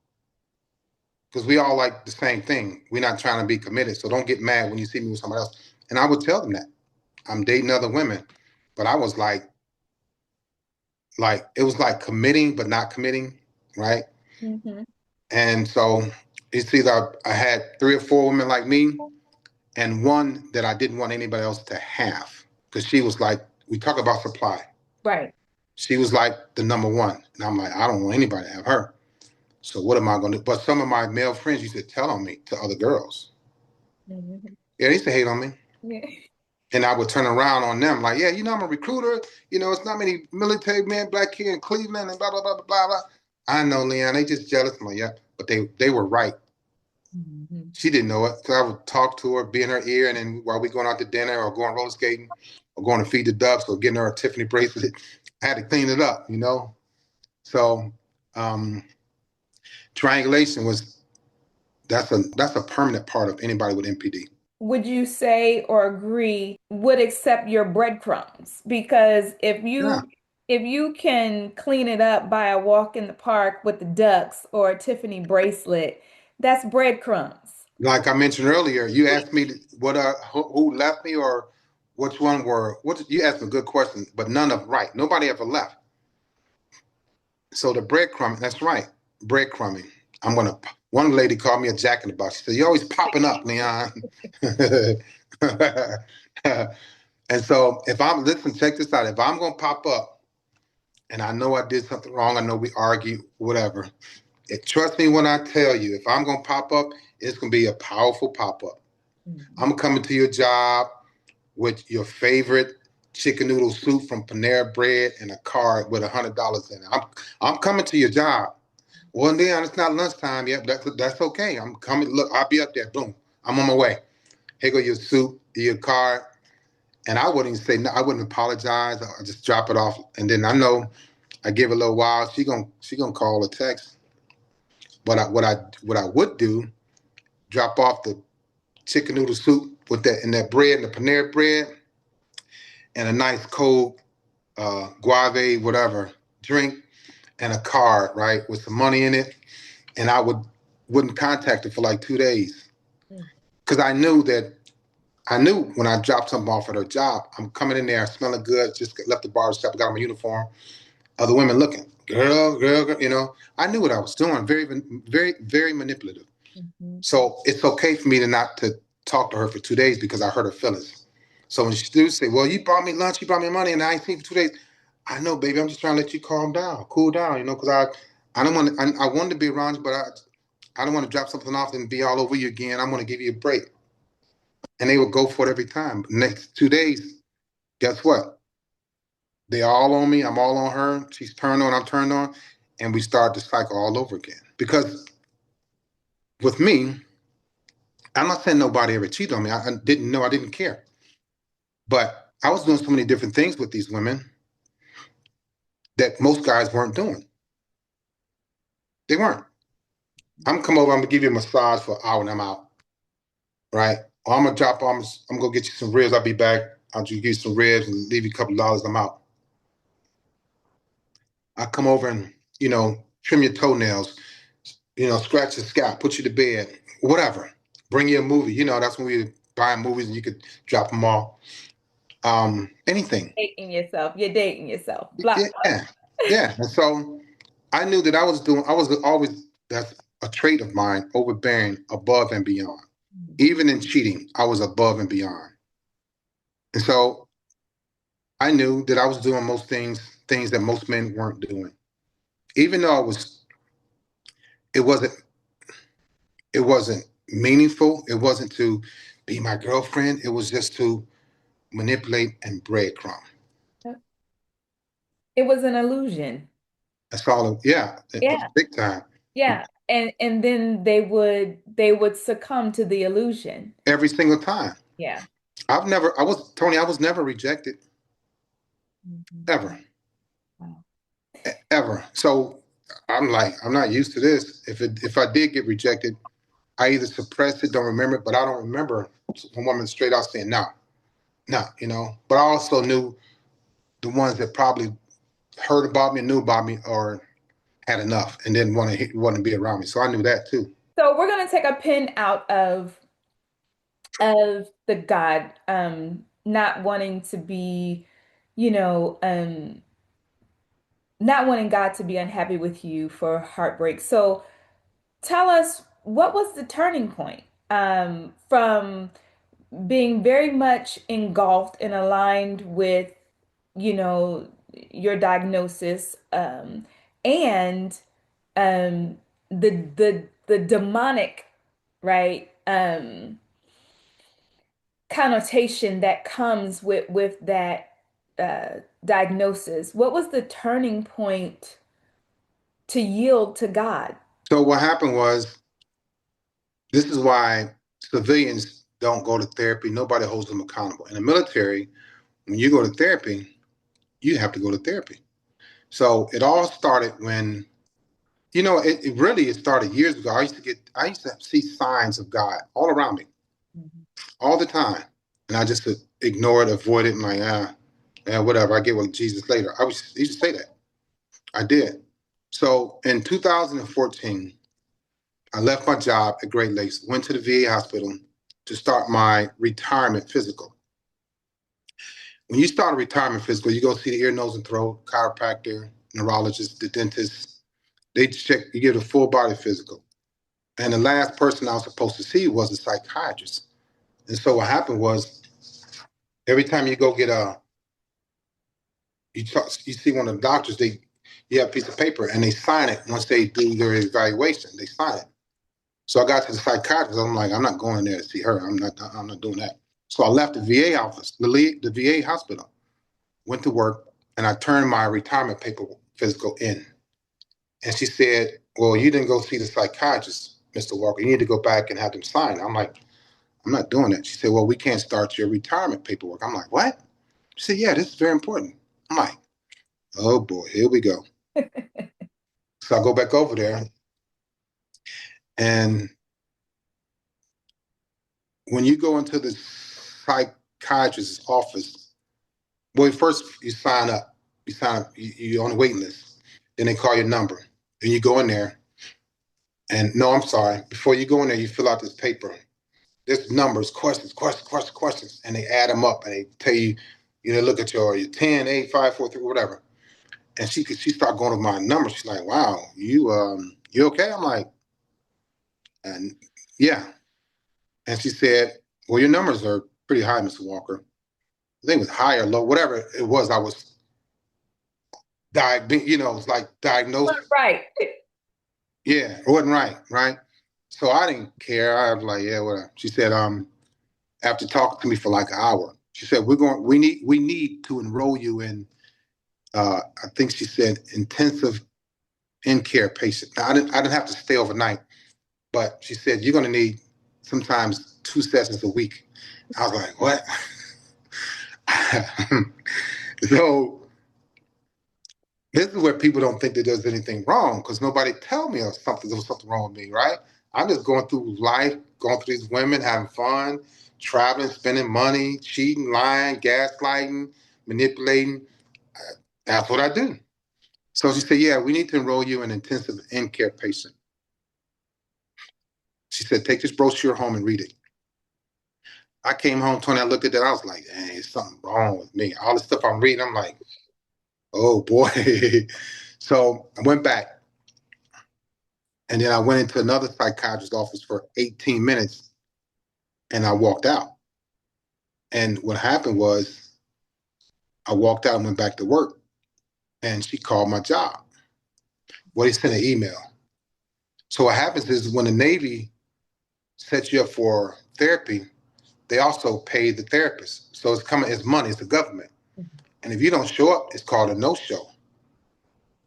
because we all like the same thing. We're not trying to be committed. So don't get mad when you see me with somebody else. And I would tell them that I'm dating other women, but I was like it was like committing but not committing, right? Mm-hmm. And so it's either I had 3 or 4 women like me and one that I didn't want anybody else to have because she was like, we talk about supply. Right. She was like the number one. And I'm like, I don't want anybody to have her. So what am I going to do? But some of my male friends used to tell on me to other girls. Mm-hmm. Yeah, they used to hate on me. Yeah. And I would turn around on them like, yeah, I'm a recruiter. It's not many military men black here in Cleveland and blah, blah, blah, blah, blah. I know, Leon, they just jealous. I'm like, yeah, but they were right. Mm-hmm. She didn't know it. So I would talk to her, be in her ear, and then while we going out to dinner or going roller skating or going to feed the ducks or getting her a Tiffany bracelet, I had to clean it up. So um, triangulation that's a permanent part of anybody with NPD. Would you say or agree would accept your breadcrumbs? Because Yeah. if you can clean it up by a walk in the park with the ducks or a Tiffany bracelet, that's breadcrumbs. Like I mentioned earlier, you asked me who left me or which one were what you asked a good question, but none of right. Nobody ever left. So the breadcrumb, that's right, breadcrumbing. I'm gonna. One lady called me a jack in the box. She said, "You're always popping up, Leon." And so if I'm listen, check this out. If I'm gonna pop up and I know I did something wrong, I know we argue, whatever. Trust me when I tell you, if I'm gonna pop up, it's gonna be a powerful pop up. I'm coming to your job with your favorite chicken noodle soup from Panera Bread and a card with $100 in it. I'm coming to your job. Well, Leon, it's not lunchtime yet. That's okay. I'm coming. Look, I'll be up there. Boom. I'm on my way. Here go your soup, your card. And I wouldn't even say no, I wouldn't apologize. I just drop it off. And then I know I give it a little while. She gonna call or text. But what I would do, drop off the chicken noodle soup with that and that bread and the Panera bread and a nice cold guave whatever drink and a card, right, with some money in it. And I wouldn't contact her for like 2 days because I knew when I dropped something off at her job, I'm coming in there smelling good. Just left the barber shop, got my uniform. Other women looking, girl. I knew what I was doing. Very, very, very manipulative. Mm-hmm. So it's okay for me to not to talk to her for 2 days because I hurt her feelings. So when she do say, "Well, you brought me lunch, you brought me money, and I ain't seen you for 2 days," I know, baby. I'm just trying to let you calm down, cool down, because I don't want to. I wanted to be around you, but I don't want to drop something off and be all over you again. I'm going to give you a break. And they would go for it every time. Next 2 days, guess what? They all on me. I'm all on her. She's turned on. I'm turned on, and we start the cycle all over again. Because with me, I'm not saying nobody ever cheated on me. I didn't know. I didn't care. But I was doing so many different things with these women that most guys weren't doing. They weren't. I'm come over. I'm gonna give you a massage for an hour and I'm out. Right? Or I'm gonna drop. I'm gonna get you some ribs. I'll be back. I'll give you some ribs and leave you a couple of dollars. I'm out. I come over and trim your toenails. Scratch your scalp. Put you to bed. Whatever. Bring you a movie. That's when we buy movies and you could drop them off. Anything. Dating yourself. You're dating yourself. Block. Yeah, yeah. And so I knew that I was always, that's a trait of mine, overbearing, above and beyond. Even in cheating, I was above and beyond. And so I knew that I was doing most things that most men weren't doing. Even though it wasn't, it wasn't meaningful. It wasn't to be my girlfriend. It was just to manipulate and breadcrumb. It was an illusion. That's all. Yeah, Yeah. big time. Yeah. and then they would succumb to the illusion. every single time. Yeah. Tony, I was never rejected, Mhm. ever, Wow. ever. So I'm like, I'm not used to this. If I did get rejected, I either suppressed it, don't remember it, but I don't remember a woman straight out saying no, no, you know. But I also knew the ones that probably heard about me, knew about me, or had enough and didn't want to be around me. So I knew that too. So we're gonna take a pin out of the God, not wanting to be, you know, not wanting God to be unhappy with you for heartbreak. So tell us, what was the turning point, from being very much engulfed and aligned with, you know, your diagnosis, and um, the demonic, right, connotation that comes with that diagnosis. What was the turning point to yield to God? So what happened was, this is why civilians don't go to therapy. Nobody holds them accountable. In the military, when you go to therapy, you have to go to therapy. So it all started when, it started years ago. I used to see signs of God all around me, Mhm. all the time. And I just ignored, avoided, and like, whatever, I get with Jesus later. Used to say that. I did. So in 2014, I left my job at Great Lakes, went to the VA hospital to start my retirement physical. When you start a retirement physical, you go see the ear, nose, and throat, chiropractor, neurologist, the dentist. They check, you get a full body physical. And the last person I was supposed to see was a psychiatrist. And so what happened was, every time you go get you see one of the doctors, you have a piece of paper and they sign it once they do their evaluation. They sign it. So I got to the psychiatrist. I'm like, I'm not going there to see her. I'm not doing that. So I left the VA office, the VA hospital, went to work, and I turned my retirement paper physical in. And she said, well, you didn't go see the psychiatrist, Mr. Walker. You need to go back and have them sign it. I'm like, I'm not doing that. She said, well, we can't start your retirement paperwork. I'm like, what? She said, yeah, this is very important. I'm like, oh boy, here we go. So I go back over there, and when you go into the psychiatrist's office, well, first you sign up. You're on the waiting list. Then they call your number. Then you go in there. And no, I'm sorry. Before you go in there, you fill out this paper. There's numbers, questions. And they add them up and they tell you, look at your 10, 8, 5, 4, 3, whatever. And she started going over my numbers. She's like, wow, you okay? I'm like, and yeah. And she said, well, your numbers are pretty high, Mr. Walker. I think it was high or low, whatever it was. I was it's like diagnosed. Right. Yeah, it wasn't right, right? So I didn't care. I was like, yeah, whatever. She said, after talking to me for like an hour, she said, we need to enroll you in, I think she said, intensive in care patient. Now, I didn't have to stay overnight, but she said, you're going to need sometimes 2 sessions a week. I was like, what? So this is where people don't think that there's anything wrong, because nobody tell me there was something wrong with me, right? I'm just going through life, going through these women, having fun, traveling, spending money, cheating, lying, gaslighting, manipulating. That's what I do. So she said, yeah, we need to enroll you in intensive in care patient. She said, take this brochure home and read it. I came home, Tony, I looked at that, I was like, dang, there's something wrong with me. All the stuff I'm reading, I'm like, oh boy. So I went back. And then I went into another psychiatrist's office for 18 minutes and I walked out. And what happened was, I walked out and went back to work, and she called my job. Well, they sent an email. So what happens is, when the Navy sets you up for therapy, they also pay the therapist. So it's money, it's the government. And if you don't show up, it's called a no-show.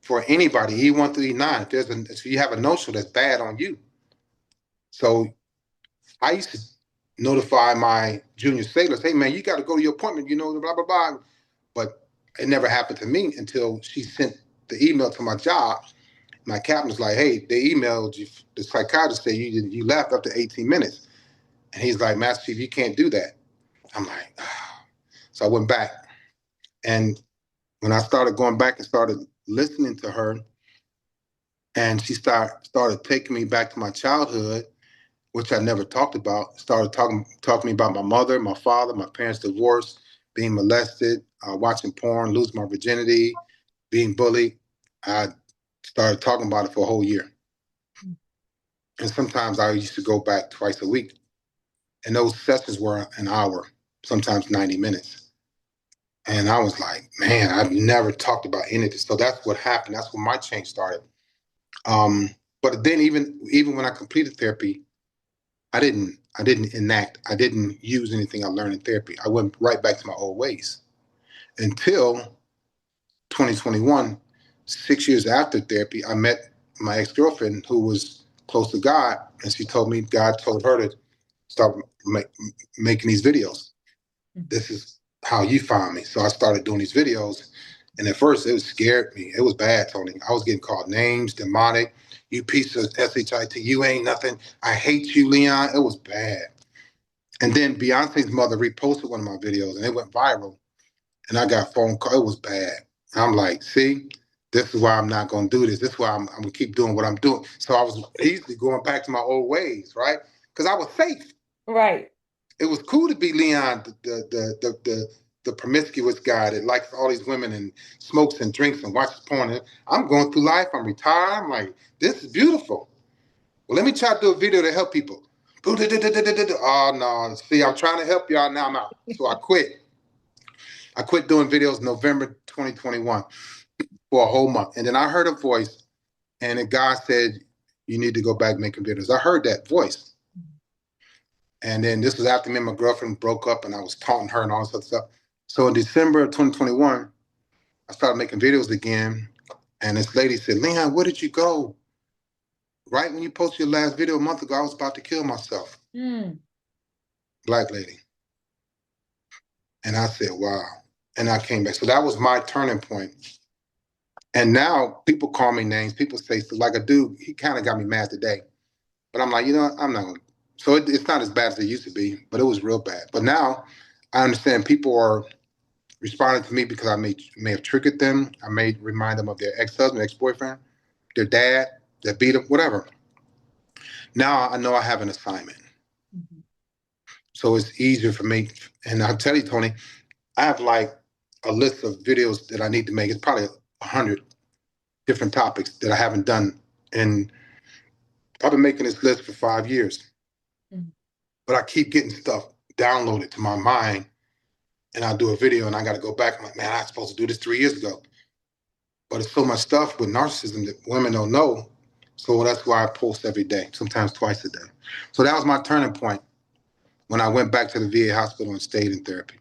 for anybody, E1 through E9. If you have a no-show, that's bad on you. So I used to notify my junior sailors, hey man, you got to go to your appointment, blah, blah, blah. But it never happened to me until she sent the email to my job. My captain was like, hey, they emailed you, the psychiatrist said you left after 18 minutes. And he's like, Master Chief, you can't do that. I'm like, ah. So I went back. And when I started going back and started listening to her, and she started taking me back to my childhood, which I never talked about. Started talking to me about my mother, my father, my parents' divorce, being molested, watching porn, losing my virginity, being bullied. I started talking about it for a whole year. And sometimes I used to go back twice a week. And those sessions were an hour, sometimes 90 minutes. And I was like, man, I've never talked about any of this. So that's what happened. That's when my change started. But then even when I completed therapy, I didn't enact, I didn't use anything I learned in therapy. I went right back to my old ways until 2021, 6 years after therapy. I met my ex-girlfriend who was close to God, and she told me God told her to start making these videos. This is how you found me. So I started doing these videos, and at first it scared me. It was bad, Tony. I was getting called names, demonic, you piece of shit, you ain't nothing. I hate you, Leon. It was bad. And then Beyonce's mother reposted one of my videos, and it went viral. And I got a phone call. It was bad. I'm like, see, this is why I'm not going to do this. This is why I'm going to keep doing what I'm doing. So I was easily going back to my old ways, right? Because I was safe. Right. It was cool to be Leon, the promiscuous guy that likes all these women and smokes and drinks and watches porn. I'm going through life. I'm retired. I'm like, this is beautiful. Well, let me try to do a video to help people. Oh, no. See, I'm trying to help y'all. Now I'm out. So I quit. I quit doing videos November 2021 for a whole month. And then I heard a voice, and a guy said, you need to go back making videos. I heard that voice. And then this was after me and my girlfriend broke up, and I was taunting her and all this other stuff. So in December of 2021, I started making videos again. And this lady said, Leon, where did you go? Right when you posted your last video a month ago, I was about to kill myself. Black lady. And I said, wow. And I came back. So that was my turning point. And now people call me names. People say, so like a dude, he kind of got me mad today. But I'm like, you know what? I'm not going to. So it's not as bad as it used to be, but it was real bad. But now I understand people are responding to me because I may have triggered them. I may remind them of their ex-husband, ex-boyfriend, their dad, that beat them, whatever. Now I know I have an assignment. So it's easier for me. And I'll tell you, Tony, I have like a list of videos that I need to make. It's probably 100 different topics that I haven't done. And I've been making this list for 5 years. But I keep getting stuff downloaded to my mind, and I'll do a video and I got to go back. I'm like, man, I was supposed to do this 3 years ago. But it's so much stuff with narcissism that women don't know. So that's why I post every day, sometimes twice a day. So that was my turning point when I went back to the VA hospital and stayed in therapy.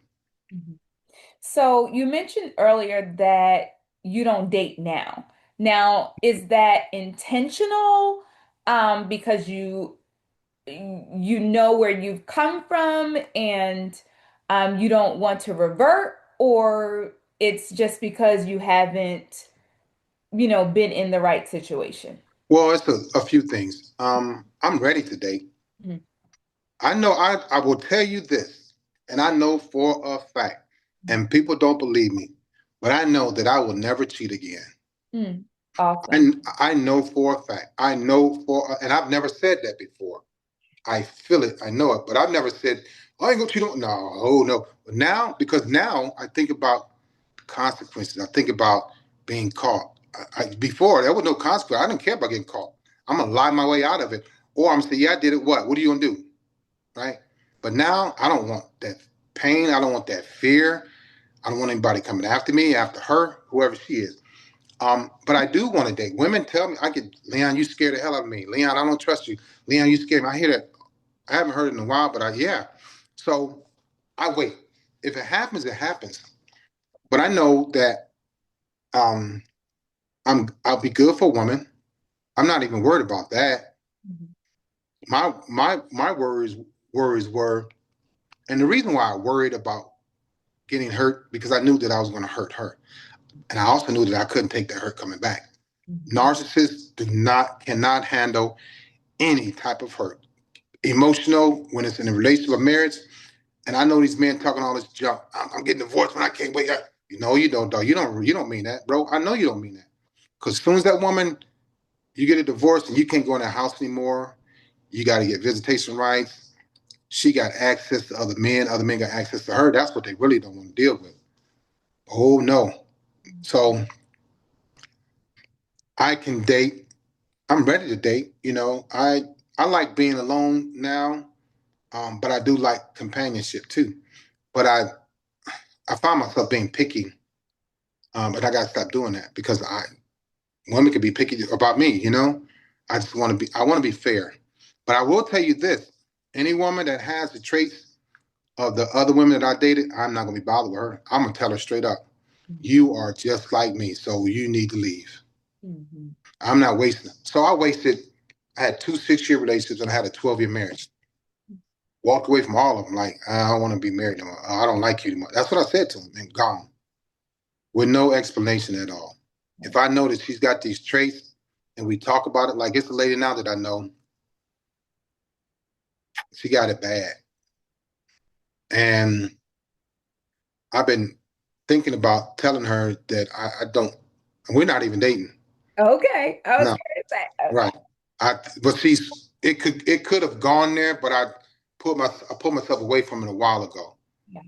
So you mentioned earlier that you don't date now. Now, is that intentional? Because you know where you've come from and you don't want to revert, or it's just because you haven't, been in the right situation? Well, it's a few things. I'm ready to date. Mhm. I know I will tell you this, and I know for a fact, and people don't believe me, but I know that I will never cheat again. Awesome. And I know for a fact. And I've never said that before. I feel it. I know it, but I've never said, "Oh, I ain't gonna cheat on." No, oh no. But now, because now I think about consequences. I think about being caught. Before there was no consequence. I didn't care about getting caught. I'm gonna lie my way out of it, or I'm gonna say, "Yeah, I did it. What are you gonna do?" Right? But now I don't want that pain. I don't want that fear. I don't want anybody coming after me, after her, whoever she is. But I do want to date. Women tell me, Leon, you scared the hell out of me. Leon, I don't trust you. Leon, you scared me. I hear that. I haven't heard it in a while, but yeah. So I wait. If it happens, it happens. But I know that um, I'll be good for a woman. I'm not even worried about that. Mhm. My worries were, and the reason why I worried about getting hurt because I knew that I was going to hurt her, and I also knew that I couldn't take that hurt coming back. Mhm. Narcissists cannot handle any type of hurt, emotional when it's in a relationship or marriage. And I know these men talking all this junk. I'm getting divorced when I can't wait. You know you don't, dog. You don't mean that, bro. I know you don't mean that. Because as soon as that woman, you get a divorce and you can't go in that house anymore, you got to get visitation rights. She got access to other men got access to her. That's what they really don't want to deal with. Oh no. So I can date. I'm ready to date. I like being alone now, but I do like companionship too. But I find myself being picky, but I gotta stop doing that because women can be picky about me. I want to be fair. But I will tell you this: any woman that has the traits of the other women that I dated, I'm not gonna be bothered with her. I'm gonna tell her straight up, you are just like me, so you need to leave. Mhm. I'm not wasting it. So I had two 6-year relationships and I had a 12-year marriage. Walked away from all of them. Like, I don't want to be married anymore. I don't like you anymore. That's what I said to him and gone with no explanation at all. If I know that she's got these traits and we talk about it, like it's a lady now that I know, she got it bad. And I've been thinking about telling her that I don't, we're not even dating. Okay. I was No, going to say, okay. right. But it could have gone there, but I put myself away from it a while ago. Yeah.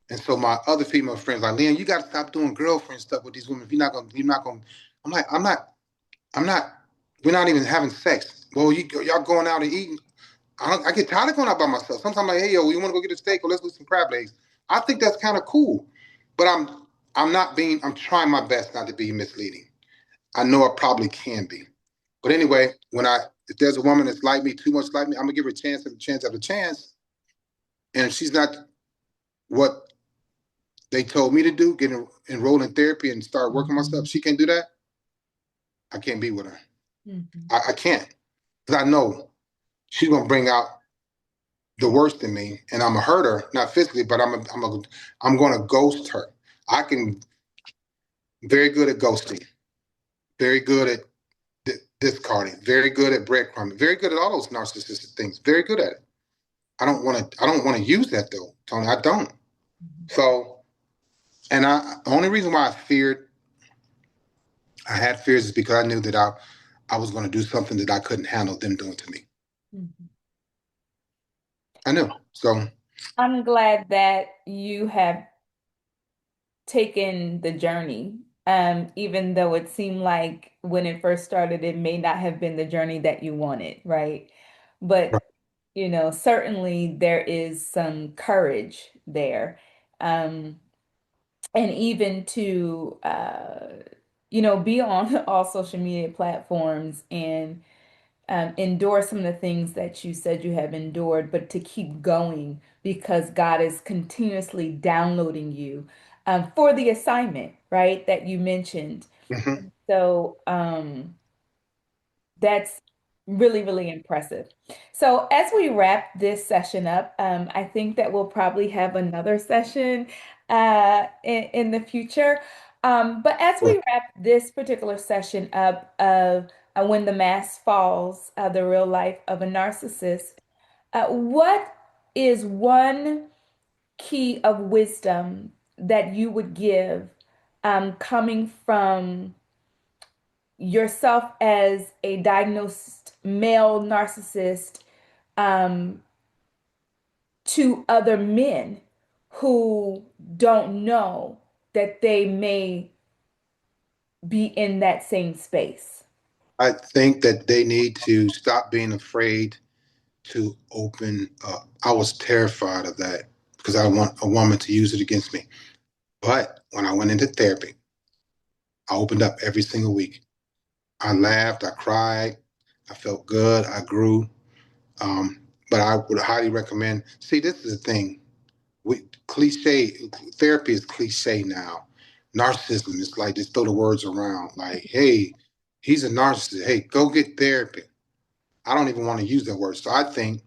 And so my other female friends like, Leon, you got to stop doing girlfriend stuff with these women. If you're not gonna. I'm like, I'm not. We're not even having sex. Well, y'all going out and eating. I get tired of going out by myself. Sometimes I'm like, hey, yo, you want to go get a steak or let's do some crab legs. I think that's kind of cool, but I'm not being. I'm trying my best not to be misleading. I know I probably can be, but anyway, if there's a woman that's like me, too much like me, I'm gonna give her a chance after chance after chance. And if she's not what they told me to do, enrolled in therapy and start working myself, she can't do that. I can't be with her. Mhm. I can't because I know she's gonna bring out the worst in me, and I'm gonna hurt her, not physically, but I'm gonna ghost her. I can very good at ghosting, very good at discarding, very good at breadcrumbing, very good at all those narcissistic things. Very good at it. I don't want to use that though, Tony. I don't. So, and the only reason why I had fears is because I knew that I was going to do something that I couldn't handle them doing to me. Mhm. I knew. So, I'm glad that you have taken the journey. Even though it seemed like when it first started, it may not have been the journey that you wanted, right? right. But, certainly there is some courage there. Um, and even to, be on all social media platforms and endure some of the things that you said you have endured, but to keep going because God is continuously downloading you for the assignment, right, that you mentioned. Mm-hmm. So that's really, really impressive. So as we wrap this session up, I think that we'll probably have another session in the future. But as we wrap this particular session up of When the Mask Falls, the real life of a narcissist, what is one key of wisdom that you would give coming from yourself as a diagnosed male narcissist um, to other men who don't know that they may be in that same space? I think that they need to stop being afraid to open up. I was terrified of that because I want a woman to use it against me. But when I went into therapy, I opened up every single week. I laughed, I cried, I felt good, I grew. Um, but I would highly recommend. See, this is the thing. Cliche therapy is cliche now. narcissism. It's like just throw the words around. Like, hey, he's a narcissist. Hey, go get therapy. I don't even want to use that word. So I think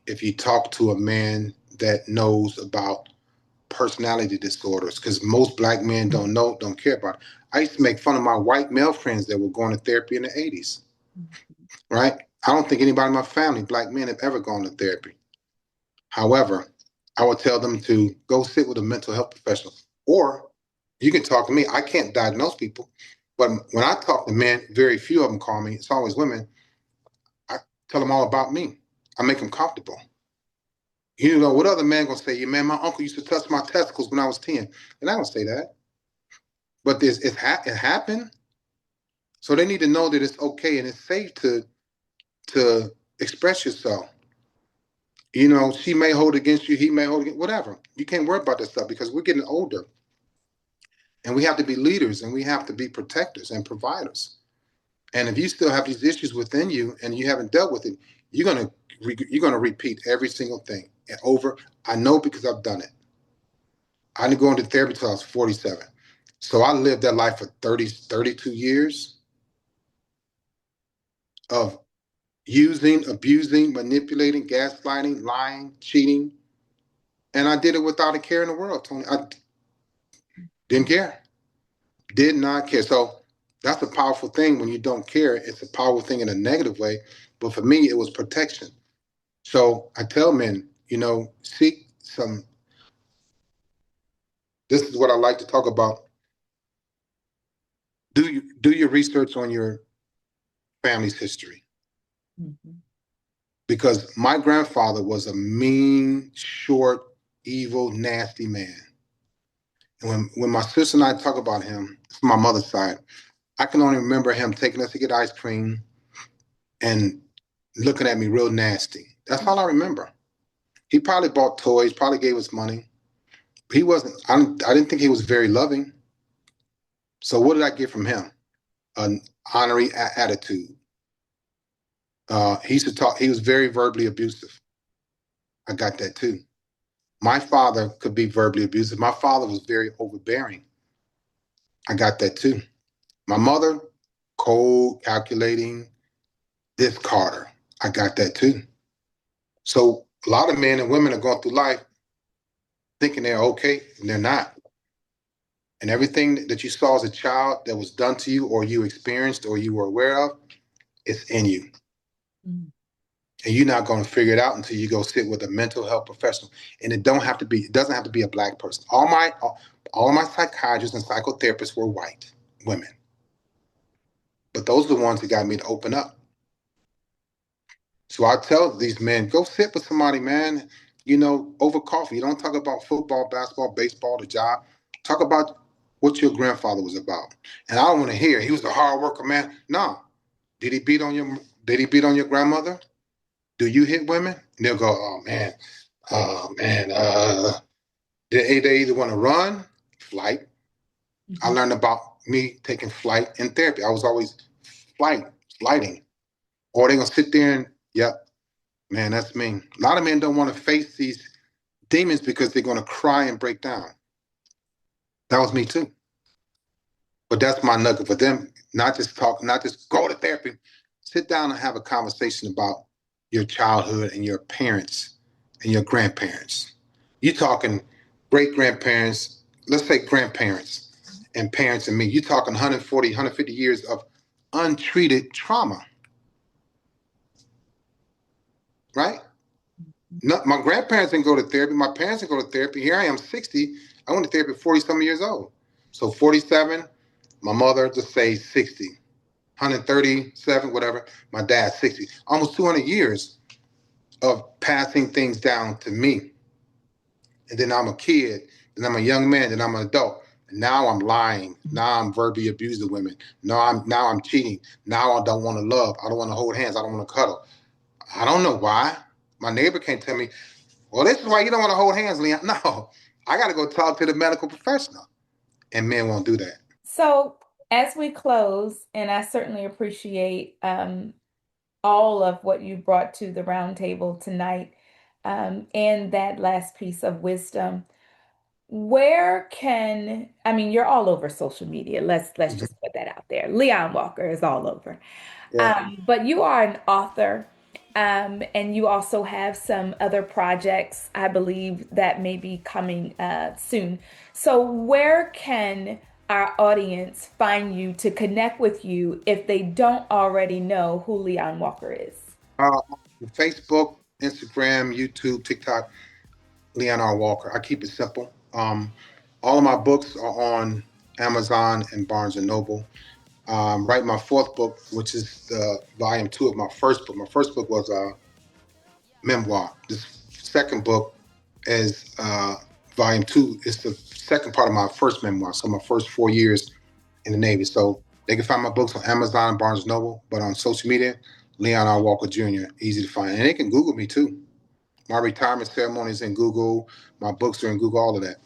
if you talk to a man that knows about personality disorders, because most black men don't know, don't care about it. I used to make fun of my white male friends that were going to therapy in the 80s, right? I don't think anybody in my family, black men, have ever gone to therapy. However, I would tell them to go sit with a mental health professional. Or you can talk to me. I can't diagnose people. But when I talk to men, very few of them call me. It's always women. I tell them all about me. I make them comfortable. You know, what other man gonna say? Yeah, man, my uncle used to touch my testicles when I was 10. And I don't say that. But it happened. So they need to know that it's okay and it's safe to express yourself. You know, she may hold against you, he may hold against whatever. You can't worry about that stuff because we're getting older and we have to be leaders and we have to be protectors and providers. And if you still have these issues within you and you haven't dealt with it, you're gonna repeat every single thing and over. I know because I've done it. I didn't go into therapy until I was 47. So I lived that life for 32 years of using, abusing, manipulating, gaslighting, lying, cheating. And I did it without a care in the world, Tony. I didn't care. Did not care. So that's a powerful thing when you don't care. It's a powerful thing in a negative way. But for me, it was protection. So I tell men, you know, seek some. This is what I like to talk about. Do your research on your family's history. Mm-hmm. Because my grandfather was a mean, short, evil, nasty man. And when my sister and I talk about him, from my mother's side, I can only remember him taking us to get ice cream and looking at me real nasty. That's all I remember. He probably bought toys, probably gave us money. He wasn't, I didn't think he was very loving. So what did I get from him? An honorary attitude. He used to talk, he was very verbally abusive. I got that too. My father could be verbally abusive. My father was very overbearing. I got that too. My mother, cold, calculating, discarder. I got that too. So a lot of men and women are going through life thinking they're okay, and they're not. And everything that you saw as a child that was done to you, or you experienced, or you were aware of, it's in you. Mm. And you're not going to figure it out until you go sit with a mental health professional. And it doesn't have to be a black person. All of my psychiatrists and psychotherapists were white women. But those are the ones that got me to open up. So I tell these men, go sit with somebody, man, you know, over coffee. You don't talk about football, basketball, baseball, the job. Talk about what your grandfather was about. And I don't want to hear he was a hard worker, man. No. Did he beat on your grandmother? Do you hit women? And they'll go, oh man, they either want to run, flight. Mm-hmm. I learned about me taking flight in therapy. I was always flighting. Or they're gonna sit there and, yep, man, that's me. A lot of men don't want to face these demons because they're going to cry and break down. That was me too. But that's my nugget for them. Not just talk, not just go to therapy. Sit down and have a conversation about your childhood and your parents and your grandparents. You're talking great grandparents, let's say grandparents and parents and me. You're talking 140, 150 years of untreated trauma, right? No, my grandparents didn't go to therapy. My parents didn't go to therapy. Here I am, 60. I went to therapy at 40 some years old. So 47, my mother, just say 60. 137, whatever. My dad, 60. Almost 200 years of passing things down to me. And then I'm a kid, then I'm a young man, then I'm an adult. And now I'm lying. Now I'm verbally abusing women. Now I'm cheating. Now I don't want to love. I don't want to hold hands. I don't want to cuddle. I don't know why. My neighbor can't tell me, well, this is why you don't want to hold hands, Leon. No, I got to go talk to the medical professional. And men won't do that. So, as we close, and I certainly appreciate all of what you brought to the round table tonight, and that last piece of wisdom. Where can, I mean, you're all over social media. Let's Mhm. just put that out there. Leon Walker is all over. Yeah. But you are an author, and you also have some other projects, I believe, that may be coming soon. So, where can our audience find you to connect with you if they don't already know who Leon Walker is? Uh, Facebook, Instagram, YouTube, TikTok, Leon R. Walker. I keep it simple. All of my books are on Amazon and Barnes and Noble. Write my fourth book, which is the volume two of my first book. My first book was a memoir. This second book is volume two. It's the second part of my first memoir. So my first 4 years in the Navy. So they can find my books on Amazon and Barnes and Noble, but on social media, Leon R. Walker Jr. Easy to find, and they can Google me too. My retirement ceremony is in Google. My books are in Google. All of that.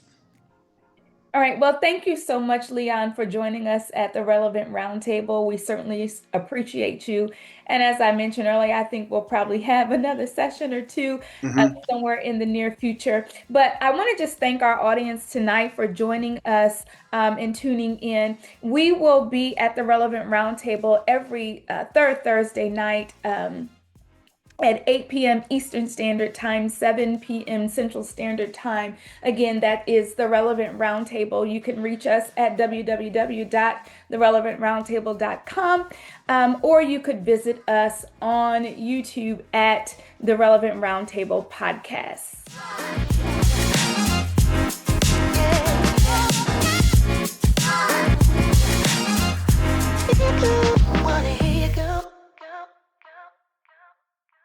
All right. Well, thank you so much, Leon, for joining us at the Relevant Roundtable. We certainly appreciate you. And as I mentioned earlier, I think we'll probably have another session or two Mm-hmm. somewhere in the near future. But I want to just thank our audience tonight for joining us and tuning in. We will be at the Relevant Roundtable every third Thursday night. At 8 p.m. Eastern Standard Time, 7 p.m. Central Standard Time. Again, that is the Relevant Roundtable. You can reach us at www.therelevantroundtable.com, or you could visit us on YouTube at the Relevant Roundtable Podcast.